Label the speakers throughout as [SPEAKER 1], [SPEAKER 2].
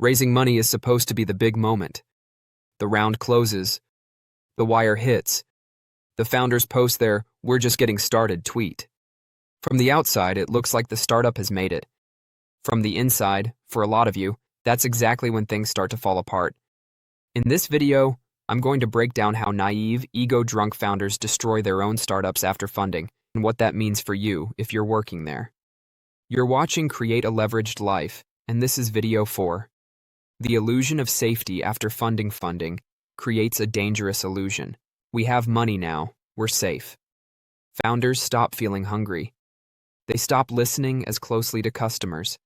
[SPEAKER 1] Raising money is supposed to be the big moment. The round closes. The wire hits. The founders post their "we're just getting started" tweet. From the outside, it looks like the startup has made it. From the inside, for a lot of you, that's exactly when things start to fall apart. In this video, I'm going to break down how naive, ego-drunk founders destroy their own startups after funding, and what that means for you if you're working there. You're watching Create a Leveraged Life, and this is video 4. The illusion of safety after funding creates a dangerous illusion. We have money now, we're safe. Founders stop feeling hungry. They stop listening as closely to customers.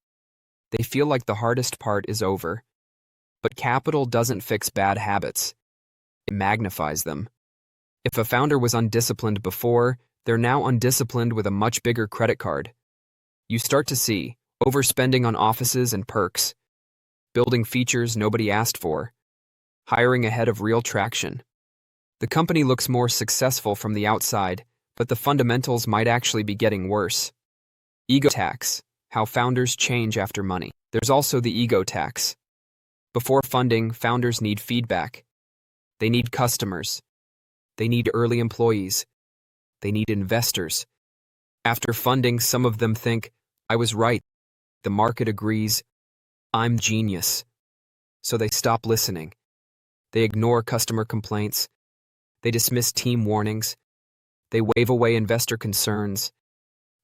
[SPEAKER 1] They feel like the hardest part is over. But capital doesn't fix bad habits. It magnifies them. If a founder was undisciplined before, they're now undisciplined with a much bigger credit card. You start to see overspending on offices and perks, building features nobody asked for, hiring ahead of real traction. The company looks more successful from the outside, but the fundamentals might actually be getting worse. Ego tax, how founders change after money. There's also the ego tax. Before funding, founders need feedback. They need customers. They need early employees. They need investors. After funding, some of them think, I was right. The market agrees. I'm genius. So they stop listening. They ignore customer complaints. They dismiss team warnings. They wave away investor concerns.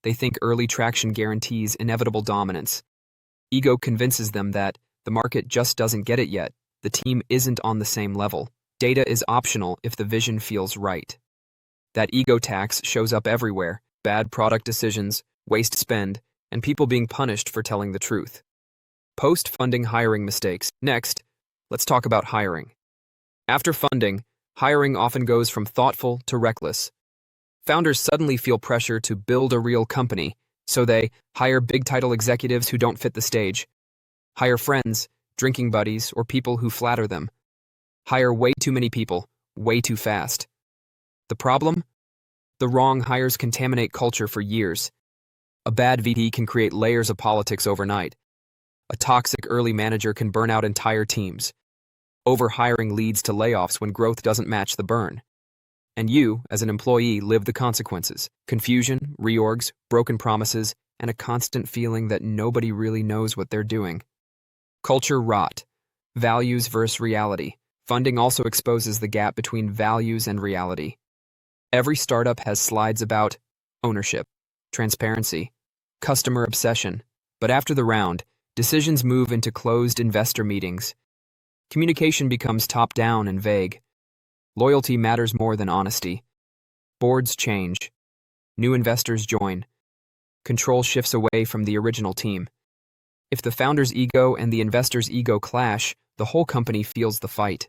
[SPEAKER 1] They think early traction guarantees inevitable dominance. Ego convinces them that the market just doesn't get it yet. The team isn't on the same level. Data is optional if the vision feels right. That ego tax shows up everywhere. Bad product decisions, waste spend, and people being punished for telling the truth. Post-funding hiring mistakes. Next, let's talk about hiring. After funding, hiring often goes from thoughtful to reckless. Founders suddenly feel pressure to build a real company, so they hire big-title executives who don't fit the stage, hire friends, drinking buddies, or people who flatter them, hire way too many people, way too fast. The problem? The wrong hires contaminate culture for years. A bad VP can create layers of politics overnight. A toxic early manager can burn out entire teams. Overhiring leads to layoffs when growth doesn't match the burn. And you, as an employee, live the consequences. Confusion, reorgs, broken promises, and a constant feeling that nobody really knows what they're doing. Culture rot. Values versus reality. Funding also exposes the gap between values and reality. Every startup has slides about ownership, transparency, customer obsession. But after the round, decisions move into closed investor meetings. Communication becomes top-down and vague. Loyalty matters more than honesty. Boards change. New investors join. Control shifts away from the original team. If the founder's ego and the investor's ego clash, the whole company feels the fight.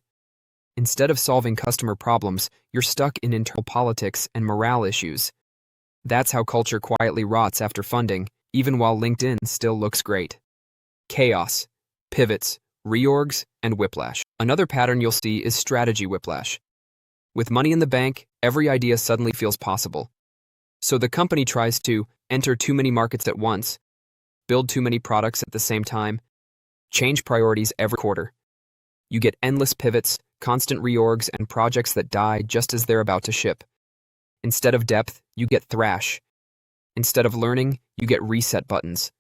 [SPEAKER 1] Instead of solving customer problems, you're stuck in internal politics and morale issues. That's how culture quietly rots after funding, even while LinkedIn still looks great. Chaos, pivots, reorgs, and whiplash. Another pattern you'll see is strategy whiplash. With money in the bank, every idea suddenly feels possible. So the company tries to enter too many markets at once, build too many products at the same time, change priorities every quarter. You get endless pivots, constant reorgs, and projects that die just as they're about to ship. Instead of depth, you get thrash. Instead of learning, you get reset buttons.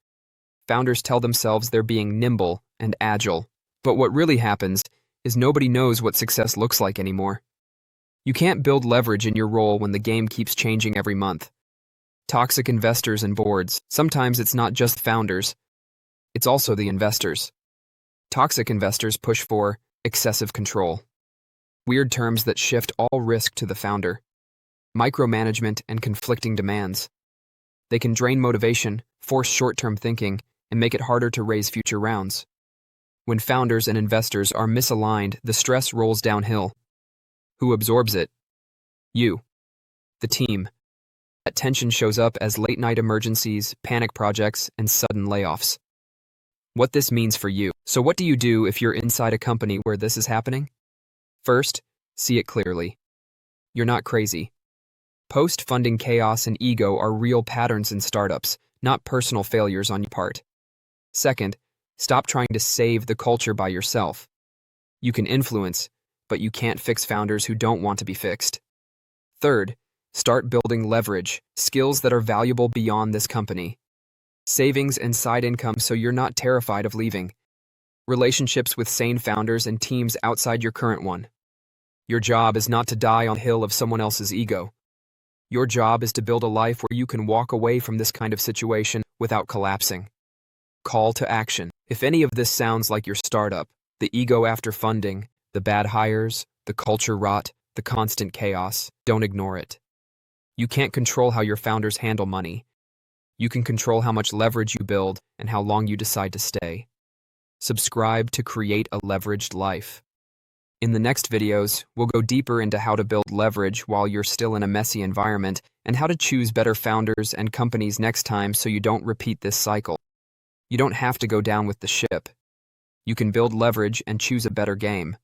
[SPEAKER 1] Founders tell themselves they're being nimble and agile, but what really happens is nobody knows what success looks like anymore. You can't build leverage in your role when the game keeps changing every month. Toxic investors and boards. Sometimes it's not just founders. It's also the investors. Toxic investors push for excessive control. Weird terms that shift all risk to the founder. Micromanagement and conflicting demands. They can drain motivation, force short-term thinking, and make it harder to raise future rounds. When founders and investors are misaligned, the stress rolls downhill. Who absorbs it? You. The team. That tension shows up as late-night emergencies, panic projects, and sudden layoffs. What this means for you. So what do you do if you're inside a company where this is happening? First, see it clearly. You're not crazy. Post-funding chaos and ego are real patterns in startups, not personal failures on your part. Second, Stop trying to save the culture by yourself. You can influence, but you can't fix founders who don't want to be fixed. Third, start building leverage, skills that are valuable beyond this company. Savings and side income so you're not terrified of leaving. Relationships with sane founders and teams outside your current one. Your job is not to die on the hill of someone else's ego. Your job is to build a life where you can walk away from this kind of situation without collapsing. Call to action. If any of this sounds like your startup, the ego after funding, the bad hires, the culture rot, the constant chaos, don't ignore it. You can't control how your founders handle money. You can control how much leverage you build and how long you decide to stay. Subscribe to create a leveraged life. In the next videos, we'll go deeper into how to build leverage while you're still in a messy environment and how to choose better founders and companies next time so you don't repeat this cycle. You don't have to go down with the ship. You can build leverage and choose a better game.